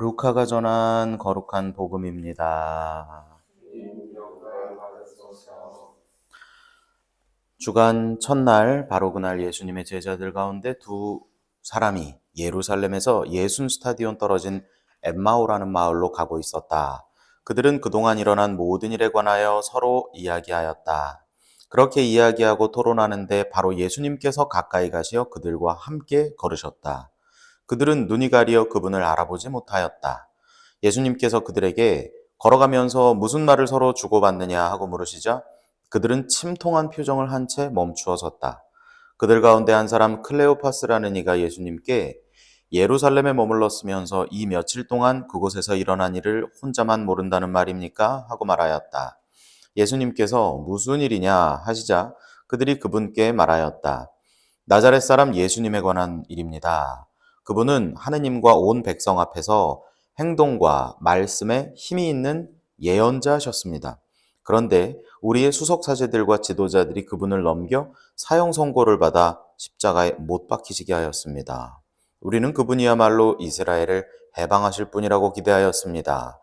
루카가 전한 거룩한 복음입니다. 주간 첫날 바로 그날 예수님의 제자들 가운데 두 사람이 예루살렘에서 예순 스타디온 떨어진 엠마오라는 마을로 가고 있었다. 그들은 그동안 일어난 모든 일에 관하여 서로 이야기하였다. 그렇게 이야기하고 토론하는데 바로 예수님께서 가까이 가시어 그들과 함께 걸으셨다. 그들은 눈이 가리어 그분을 알아보지 못하였다. 예수님께서 그들에게 걸어가면서 무슨 말을 서로 주고받느냐 하고 물으시자 그들은 침통한 표정을 한 채 멈추어 섰다. 그들 가운데 한 사람 클레오파스라는 이가 예수님께 예루살렘에 머물렀으면서 이 며칠 동안 그곳에서 일어난 일을 혼자만 모른다는 말입니까? 하고 말하였다. 예수님께서 무슨 일이냐 하시자 그들이 그분께 말하였다. 나자렛 사람 예수님에 관한 일입니다. 그분은 하느님과 온 백성 앞에서 행동과 말씀에 힘이 있는 예언자셨습니다. 그런데 우리의 수석 사제들과 지도자들이 그분을 넘겨 사형 선고를 받아 십자가에 못 박히시게 하였습니다. 우리는 그분이야말로 이스라엘을 해방하실 분이라고 기대하였습니다.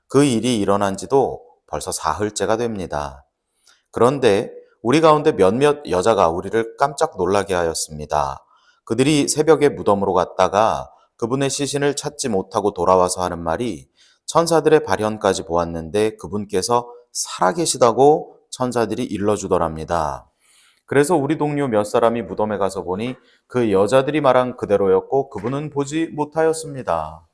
그 일이 일어난 지도 벌써 사흘째가 됩니다. 그런데 우리 가운데 몇몇 여자가 우리를 깜짝 놀라게 하였습니다. 그들이 새벽에 무덤으로 갔다가 그분의 시신을 찾지 못하고 돌아와서 하는 말이 천사들의 발현까지 보았는데 그분께서 살아계시다고 천사들이 일러주더랍니다. 그래서 우리 동료 몇 사람이 무덤에 가서 보니 그 여자들이 말한 그대로였고 그분은 보지 못하였습니다.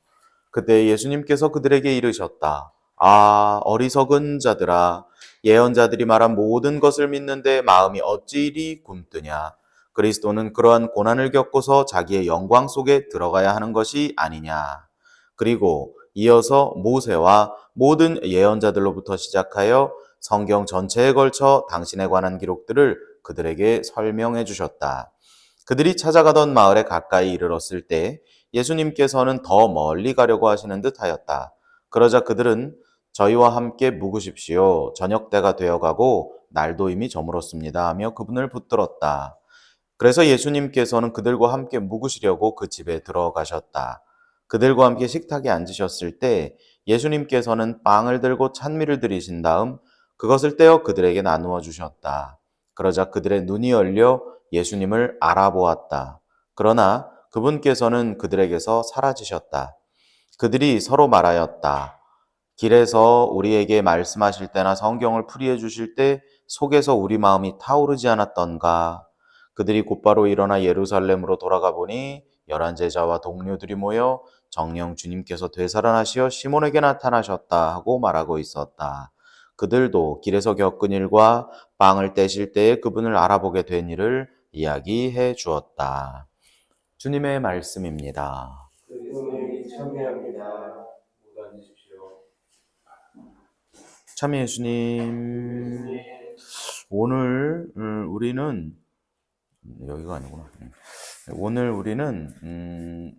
그때 예수님께서 그들에게 이르셨다. 아, 어리석은 자들아, 예언자들이 말한 모든 것을 믿는데 마음이 어찌 이리 굼뜨냐. 그리스도는 그러한 고난을 겪고서 자기의 영광 속에 들어가야 하는 것이 아니냐. 그리고 이어서 모세와 모든 예언자들로부터 시작하여 성경 전체에 걸쳐 당신에 관한 기록들을 그들에게 설명해 주셨다. 그들이 찾아가던 마을에 가까이 이르렀을 때 예수님께서는 더 멀리 가려고 하시는 듯 하였다. 그러자 그들은 저희와 함께 묵으십시오. 저녁 때가 되어가고 날도 이미 저물었습니다 하며 그분을 붙들었다. 그래서 예수님께서는 그들과 함께 묵으시려고 그 집에 들어가셨다. 그들과 함께 식탁에 앉으셨을 때 예수님께서는 빵을 들고 찬미를 드리신 다음 그것을 떼어 그들에게 나누어 주셨다. 그러자 그들의 눈이 열려 예수님을 알아보았다. 그러나 그분께서는 그들에게서 사라지셨다. 그들이 서로 말하였다. 길에서 우리에게 말씀하실 때나 성경을 풀이해 주실 때 속에서 우리 마음이 타오르지 않았던가. 그들이 곧바로 일어나 예루살렘으로 돌아가 보니 11 제자와 동료들이 모여 정녕 주님께서 되살아나시어 시몬에게 나타나셨다 하고 말하고 있었다. 그들도 길에서 겪은 일과 빵을 떼실 때에 그분을 알아보게 된 일을 이야기해 주었다. 주님의 말씀입니다. 그리스도님이 참여합니다. 못 앉으십시오. 참 예수님, 오늘 우리는 여기가 아니구나. 오늘 우리는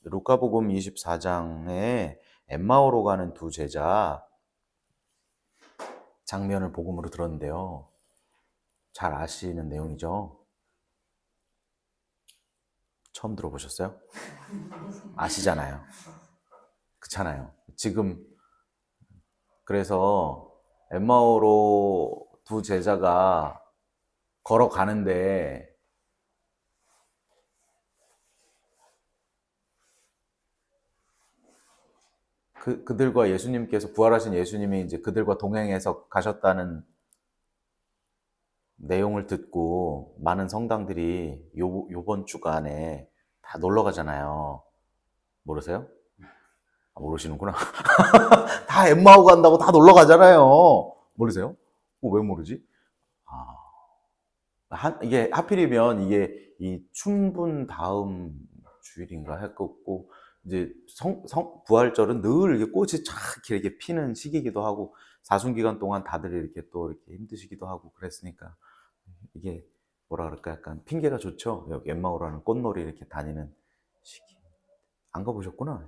루카복음 24장에 엠마오로 가는 두 제자 장면을 복음으로 들었는데요. 잘 아시는 내용이죠? 처음 들어보셨어요? 아시잖아요. 그렇잖아요. 지금 그래서 엠마오로 두 제자가 걸어가는데 그들과 예수님께서 부활하신 예수님이 이제 그들과 동행해서 가셨다는 내용을 듣고 많은 성당들이 요번 주간에 다 놀러 가잖아요. 모르세요? 아, 모르시는구나. 다 엠마오 간다고 다 놀러 가잖아요. 모르세요? 왜 모르지? 이게 하필이면 이게 이 춘분 다음 주일인가 했고 이제 부활절은 늘 이게 꽃이 쫙 이렇게 피는 시기이기도 하고 사순기간 동안 다들 이렇게 또 이렇게 힘드시기도 하고 그랬으니까 이게 뭐라 그럴까 약간 핑계가 좋죠. 여기 엠마오라는 꽃놀이 이렇게 다니는 시기. 안 가보셨구나.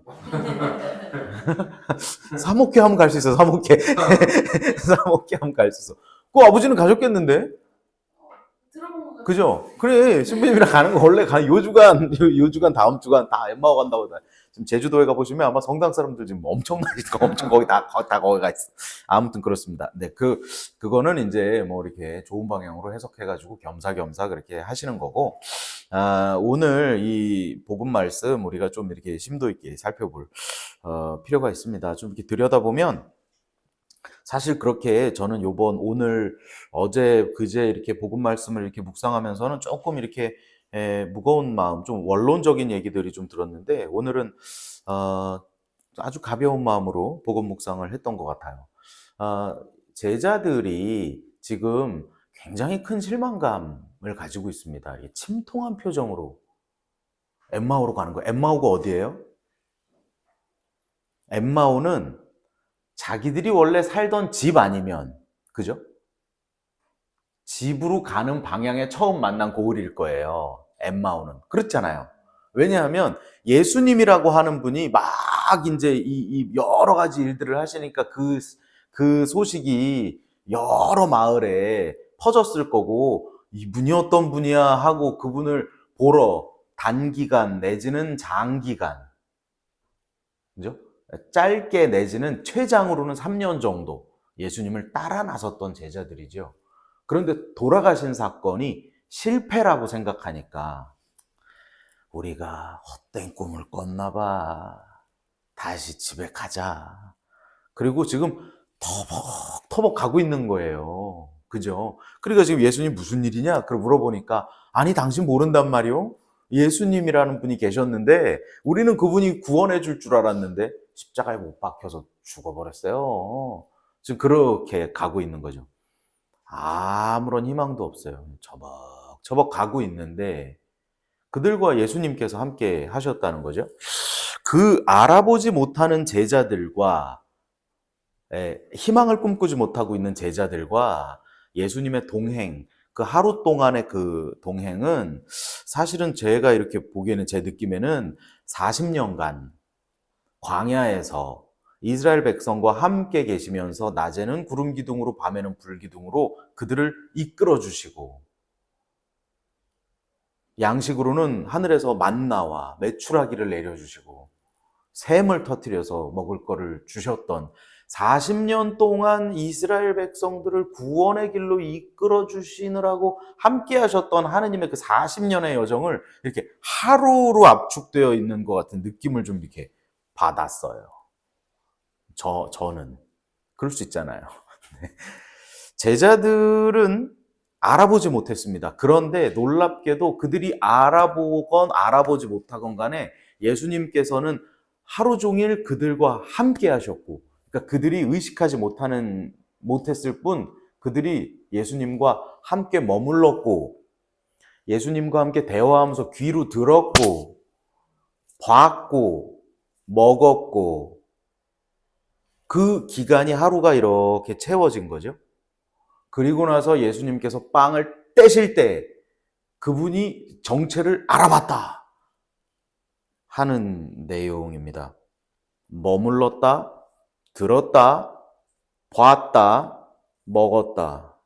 사목회 하면 갈 수 있어. 사목회. 사목회 하면 갈 수 있어. 그 아버지는 가셨겠는데? 그죠? 그래, 신부님이랑 가는 거 원래 요주간 다음 주간 다 엠마오 간다고 지금 제주도에 가보시면 아마 성당 사람들 지금 엄청나게, 엄청 거기 다 거기가 있어. 아무튼 그렇습니다. 네, 그거는 이제 뭐 이렇게 좋은 방향으로 해석해가지고 겸사겸사 그렇게 하시는 거고, 오늘 이 복음 말씀 우리가 좀 이렇게 심도 있게 살펴볼 필요가 있습니다. 좀 이렇게 들여다보면 사실 그렇게 저는 오늘, 어제, 그제 이렇게 복음 말씀을 이렇게 묵상하면서는 조금 이렇게 무거운 마음, 좀 원론적인 얘기들이 좀 들었는데, 오늘은 어, 아주 가벼운 마음으로 복음 묵상을 했던 것 같아요. 제자들이 지금 굉장히 큰 실망감을 가지고 있습니다. 이 침통한 표정으로 엠마오로 가는 거예요. 엠마오가 어디예요? 엠마오는 자기들이 원래 살던 집 아니면, 그죠? 집으로 가는 방향에 처음 만난 고을일 거예요. 엠마오는. 그렇잖아요. 왜냐하면 예수님이라고 하는 분이 막 이제 이 여러 가지 일들을 하시니까 그 소식이 여러 마을에 퍼졌을 거고, 이분이 어떤 분이야 하고 그분을 보러 단기간 내지는 장기간, 그죠? 짧게 내지는 최장으로는 3년 정도 예수님을 따라 나섰던 제자들이죠. 그런데 돌아가신 사건이 실패라고 생각하니까 우리가 헛된 꿈을 꿨나 봐. 다시 집에 가자. 그리고 지금 터벅터벅 가고 있는 거예요. 그죠? 그러니까 지금 예수님 무슨 일이냐? 그걸 물어보니까, 아니, 당신 모른단 말이요? 예수님이라는 분이 계셨는데 우리는 그분이 구원해 줄 줄 알았는데 십자가에 못 박혀서 죽어버렸어요. 지금 그렇게 가고 있는 거죠. 아무런 희망도 없어요. 처벅처벅 가고 있는데 그들과 예수님께서 함께 하셨다는 거죠. 그 알아보지 못하는 제자들과, 희망을 꿈꾸지 못하고 있는 제자들과 예수님의 동행, 그 하루 동안의 그 동행은 사실은 제가 이렇게 보기에는, 제 느낌에는 40년간 광야에서 이스라엘 백성과 함께 계시면서 낮에는 구름 기둥으로 밤에는 불 기둥으로 그들을 이끌어 주시고, 양식으로는 하늘에서 만나와 메추라기를 내려주시고 샘을 터뜨려서 먹을 거를 주셨던, 40년 동안 이스라엘 백성들을 구원의 길로 이끌어 주시느라고 함께 하셨던 하느님의 그 40년의 여정을 이렇게 하루로 압축되어 있는 것 같은 느낌을 좀 이렇게 받았어요. 저는. 그럴 수 있잖아요. 제자들은 알아보지 못했습니다. 그런데 놀랍게도 그들이 알아보건 알아보지 못하건 간에 예수님께서는 하루 종일 그들과 함께 하셨고, 그러니까 그들이 의식하지 못했을 뿐 그들이 예수님과 함께 머물렀고, 예수님과 함께 대화하면서 귀로 들었고, 봤고, 먹었고, 그 기간이 하루가 이렇게 채워진 거죠. 그리고 나서 예수님께서 빵을 떼실 때 그분이 정체를 알아봤다 하는 내용입니다. 머물렀다, 들었다, 봤다, 먹었다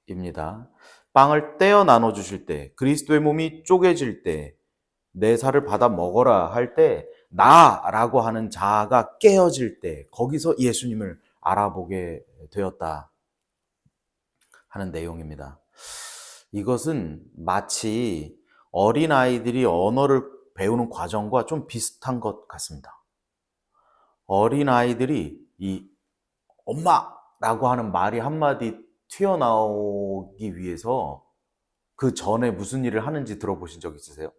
입니다. 빵을 떼어 나눠주실 때, 그리스도의 몸이 쪼개질 때, 내 살을 받아 먹어라 할 때, 나라고 하는 자아가 깨어질 때, 거기서 예수님을 알아보게 되었다 하는 내용입니다. 이것은 마치 어린아이들이 언어를 배우는 과정과 좀 비슷한 것 같습니다. 어린아이들이 이 엄마라고 하는 말이 한마디 튀어나오기 위해서 그 전에 무슨 일을 하는지 들어보신 적 있으세요?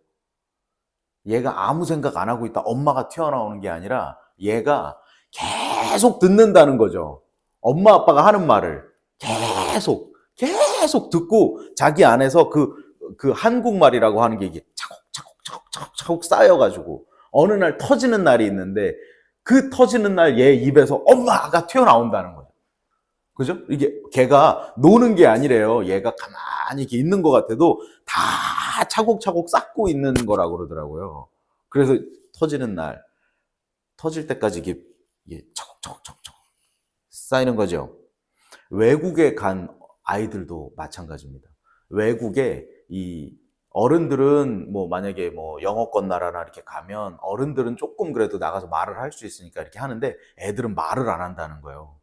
얘가 아무 생각 안 하고 있다 엄마가 튀어나오는 게 아니라 얘가 계속 듣는다는 거죠. 엄마 아빠가 하는 말을 계속 듣고 자기 안에서 그 한국말이라고 하는 게 이게 차곡차곡 쌓여가지고 어느 날 터지는 날이 있는데, 그 터지는 날 얘 입에서 엄마가 튀어나온다는 거죠. 그죠? 이게 걔가 노는 게 아니래요. 얘가 가만히 이렇게 있는 것 같아도 다 차곡차곡 쌓고 있는 거라고 그러더라고요. 그래서 터지는 날, 터질 때까지 이게 차곡차곡 쌓이는 거죠. 외국에 간 아이들도 마찬가지입니다. 외국에 이 어른들은 뭐 만약에 뭐 영어권 나라나 이렇게 가면 어른들은 조금 그래도 나가서 말을 할 수 있으니까 이렇게 하는데 애들은 말을 안 한다는 거예요.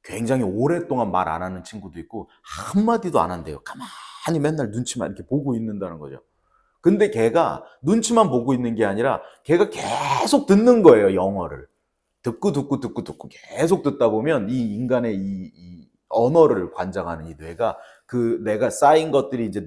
굉장히 오랫동안 말 안 하는 친구도 있고 한마디도 안 한대요. 가만히 맨날 눈치만 이렇게 보고 있는다는 거죠. 근데 걔가 눈치만 보고 있는 게 아니라 걔가 계속 듣는 거예요, 영어를. 듣고 계속 듣다 보면 이 인간의 이 언어를 관장하는 이 뇌가 그 내가 쌓인 것들이 이제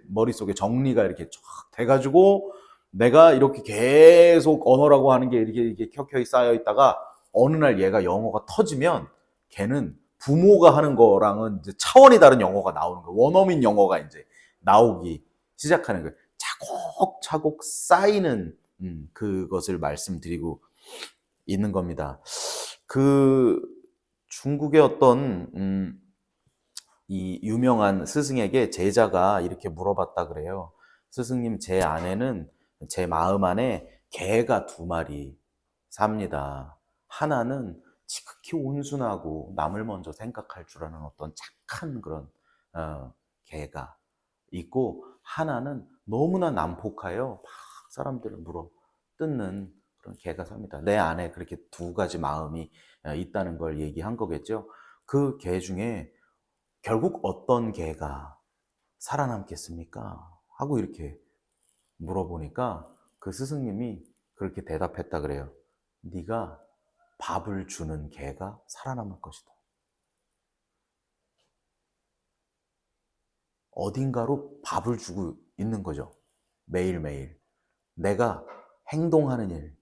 머릿속에 정리가 이렇게 쫙 돼가지고 내가 이렇게 계속 언어라고 하는 게 이렇게 켜켜이 쌓여 있다가 어느 날 얘가 영어가 터지면 걔는 부모가 하는 거랑은 이제 차원이 다른 영어가 나오는 거예요. 원어민 영어가 이제 나오기 시작하는 거예요. 차곡차곡 쌓이는 그것을 말씀드리고 있는 겁니다. 그 중국의 어떤 이 유명한 스승에게 제자가 이렇게 물어봤다 그래요. 스승님, 제 안에는 제 마음 안에 개가 두 마리 삽니다. 하나는 지극히 온순하고 남을 먼저 생각할 줄 아는 어떤 착한 그런 개가 있고 하나는 너무나 난폭하여 막 사람들을 물어 뜯는 그런 개가 삽니다. 내 안에 그렇게 두 가지 마음이 있다는 걸 얘기한 거겠죠. 그 개 중에 결국 어떤 개가 살아남겠습니까? 하고 이렇게 물어보니까 그 스승님이 그렇게 대답했다 그래요. 네가 밥을 주는 개가 살아남을 것이다. 어딘가로 밥을 주고 있는 거죠. 매일매일. 내가 행동하는 일.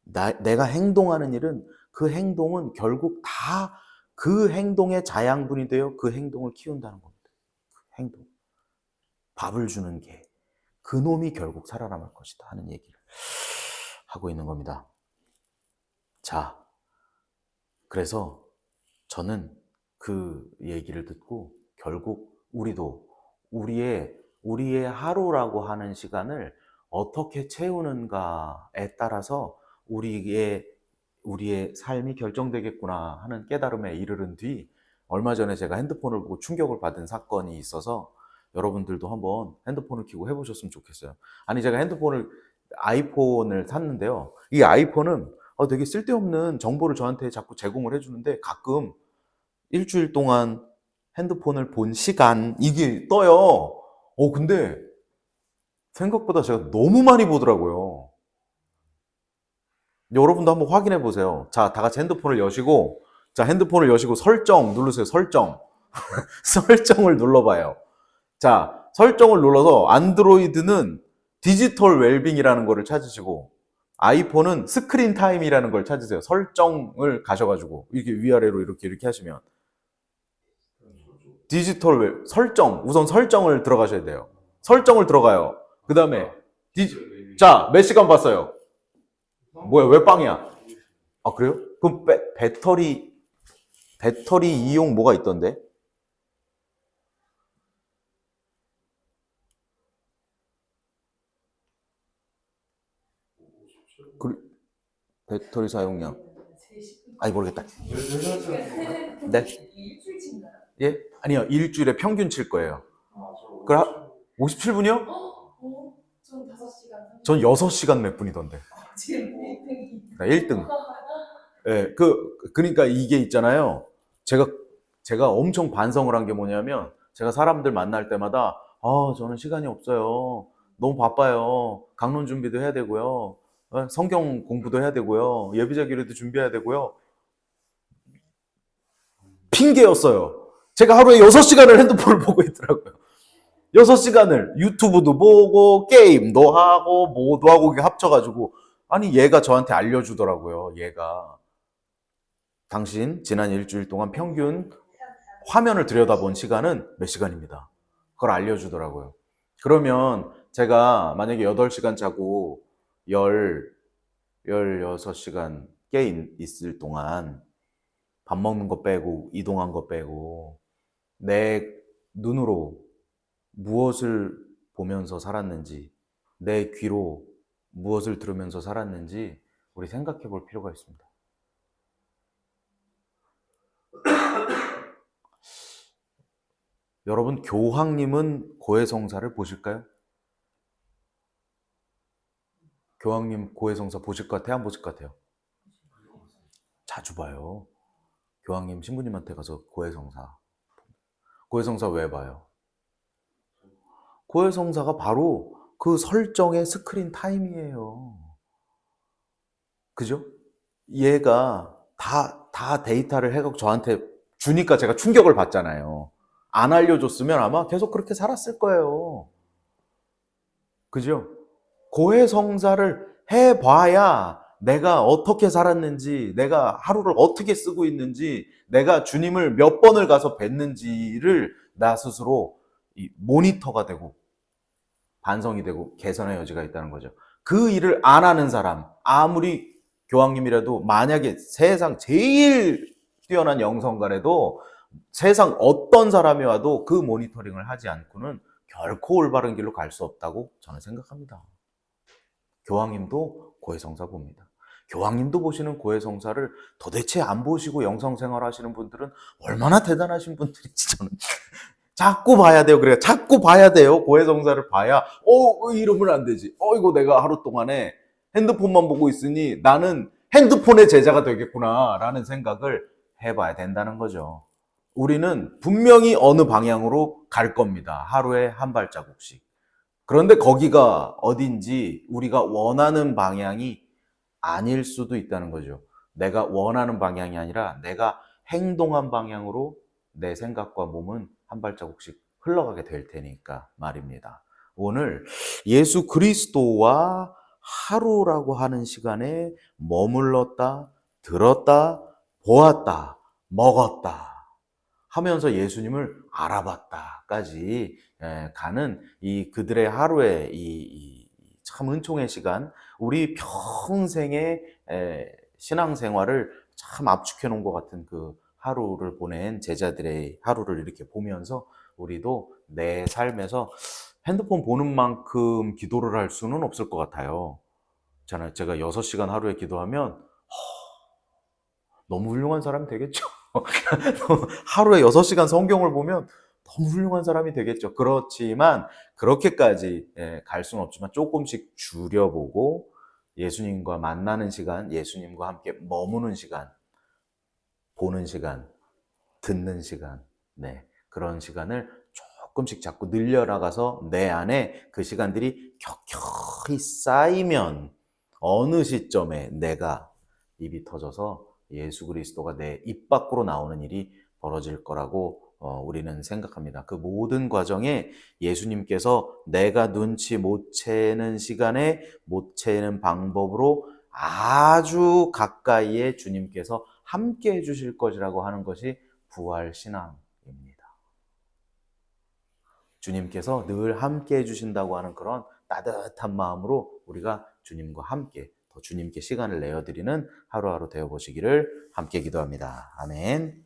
내가 행동하는 일은 그 행동은 결국 다 그 행동의 자양분이 되어 그 행동을 키운다는 겁니다. 그 행동. 밥을 주는 개. 그놈이 결국 살아남을 것이다 하는 얘기를 하고 있는 겁니다. 자, 그래서 저는 그 얘기를 듣고 결국 우리도 우리의 하루라고 하는 시간을 어떻게 채우는가에 따라서 우리의 삶이 결정되겠구나 하는 깨달음에 이르른 뒤 얼마 전에 제가 핸드폰을 보고 충격을 받은 사건이 있어서 여러분들도 한번 핸드폰을 켜고 해보셨으면 좋겠어요. 아니 제가 아이폰을 샀는데요. 이 아이폰은 되게 쓸데없는 정보를 저한테 자꾸 제공을 해주는데 가끔 일주일 동안 핸드폰을 본 시간 이게 떠요. 근데 생각보다 제가 너무 많이 보더라고요. 여러분도 한번 확인해 보세요. 자, 다 같이 핸드폰을 여시고 설정 누르세요. 설정. 설정을 눌러봐요. 자, 설정을 눌러서 안드로이드는 디지털 웰빙이라는 거를 찾으시고 아이폰은 스크린 타임이라는 걸 찾으세요. 설정을 가셔가지고 이렇게 위아래로 이렇게 하시면 우선 설정을 들어가셔야 돼요. 설정을 들어가요. 그 다음에 자, 몇 시간 봤어요? 뭐야, 왜 빵이야? 아, 그래요? 그럼 배터리 이용 뭐가 있던데? 그, 배터리 사용량. 아니, 모르겠다. 네? 예? 아니요, 일주일에 평균 칠 거예요. 그럼 57분이요? 전 6시간 몇 분이던데. 나 1등. 예, 그러니까 이게 있잖아요. 제가 엄청 반성을 한 게 뭐냐면, 제가 사람들 만날 때마다, 저는 시간이 없어요. 너무 바빠요. 강론 준비도 해야 되고요. 성경 공부도 해야 되고요. 예비자 기도도 준비해야 되고요. 핑계였어요. 제가 하루에 6시간을 핸드폰을 보고 있더라고요. 6시간을 유튜브도 보고 게임도 하고 뭐도 하고 합쳐가지고 아니 얘가 저한테 알려주더라고요. 얘가 당신 지난 일주일 동안 평균 화면을 들여다본 시간은 몇 시간입니다. 그걸 알려주더라고요. 그러면 제가 만약에 8시간 자고 16시간 깨 있을 동안 밥 먹는 거 빼고 이동한 거 빼고 내 눈으로 무엇을 보면서 살았는지 내 귀로 무엇을 들으면서 살았는지 우리 생각해 볼 필요가 있습니다. 여러분, 교황님은 고해성사를 보실까요? 교황님 고해성사 보실 것 같아요? 안 보실 것 같아요? 자주 봐요. 교황님 신부님한테 가서 고해성사. 고해성사 왜 봐요? 고해성사가 바로 그 설정의 스크린 타임이에요. 그죠? 얘가 다 데이터를 해갖고 저한테 주니까 제가 충격을 받잖아요. 안 알려줬으면 아마 계속 그렇게 살았을 거예요. 그죠? 고해성사를 해봐야 내가 어떻게 살았는지, 내가 하루를 어떻게 쓰고 있는지, 내가 주님을 몇 번을 가서 뵀는지를 나 스스로 모니터가 되고 반성이 되고 개선의 여지가 있다는 거죠. 그 일을 안 하는 사람, 아무리 교황님이라도 만약에 세상 제일 뛰어난 영성가래도 세상 어떤 사람이 와도 그 모니터링을 하지 않고는 결코 올바른 길로 갈 수 없다고 저는 생각합니다. 교황님도 고해성사 봅니다. 교황님도 보시는 고해성사를 도대체 안 보시고 영성생활 하시는 분들은 얼마나 대단하신 분들인지 저는 자꾸 봐야 돼요. 그래요. 자꾸 봐야 돼요. 고해성사를 봐야 이러면 안 되지. 이거 내가 하루 동안에 핸드폰만 보고 있으니 나는 핸드폰의 제자가 되겠구나 라는 생각을 해봐야 된다는 거죠. 우리는 분명히 어느 방향으로 갈 겁니다. 하루에 한 발자국씩. 그런데 거기가 어딘지 우리가 원하는 방향이 아닐 수도 있다는 거죠. 내가 원하는 방향이 아니라 내가 행동한 방향으로 내 생각과 몸은 한 발자국씩 흘러가게 될 테니까 말입니다. 오늘 예수 그리스도와 하루라고 하는 시간에 머물렀다, 들었다, 보았다, 먹었다 하면서 예수님을 알아봤다까지 가는 이 그들의 하루의 참 은총의 시간, 우리 평생의 신앙생활을 참 압축해 놓은 것 같은 그 하루를 보낸 제자들의 하루를 이렇게 보면서 우리도 내 삶에서 핸드폰 보는 만큼 기도를 할 수는 없을 것 같아요. 제가 6시간 하루에 기도하면 너무 훌륭한 사람이 되겠죠. 하루에 6시간 성경을 보면 너무 훌륭한 사람이 되겠죠. 그렇지만 그렇게까지 갈 수는 없지만 조금씩 줄여보고 예수님과 만나는 시간, 예수님과 함께 머무는 시간, 보는 시간, 듣는 시간, 그런 시간을 조금씩 자꾸 늘려나가서 내 안에 그 시간들이 켜켜이 쌓이면 어느 시점에 내가 입이 터져서 예수 그리스도가 내 입 밖으로 나오는 일이 벌어질 거라고 우리는 생각합니다. 그 모든 과정에 예수님께서 내가 눈치 못 채는 시간에 못 채는 방법으로 아주 가까이에 주님께서 함께 해주실 것이라고 하는 것이 부활신앙입니다. 주님께서 늘 함께 해주신다고 하는 그런 따뜻한 마음으로 우리가 주님과 함께 더 주님께 시간을 내어드리는 하루하루 되어보시기를 함께 기도합니다. 아멘.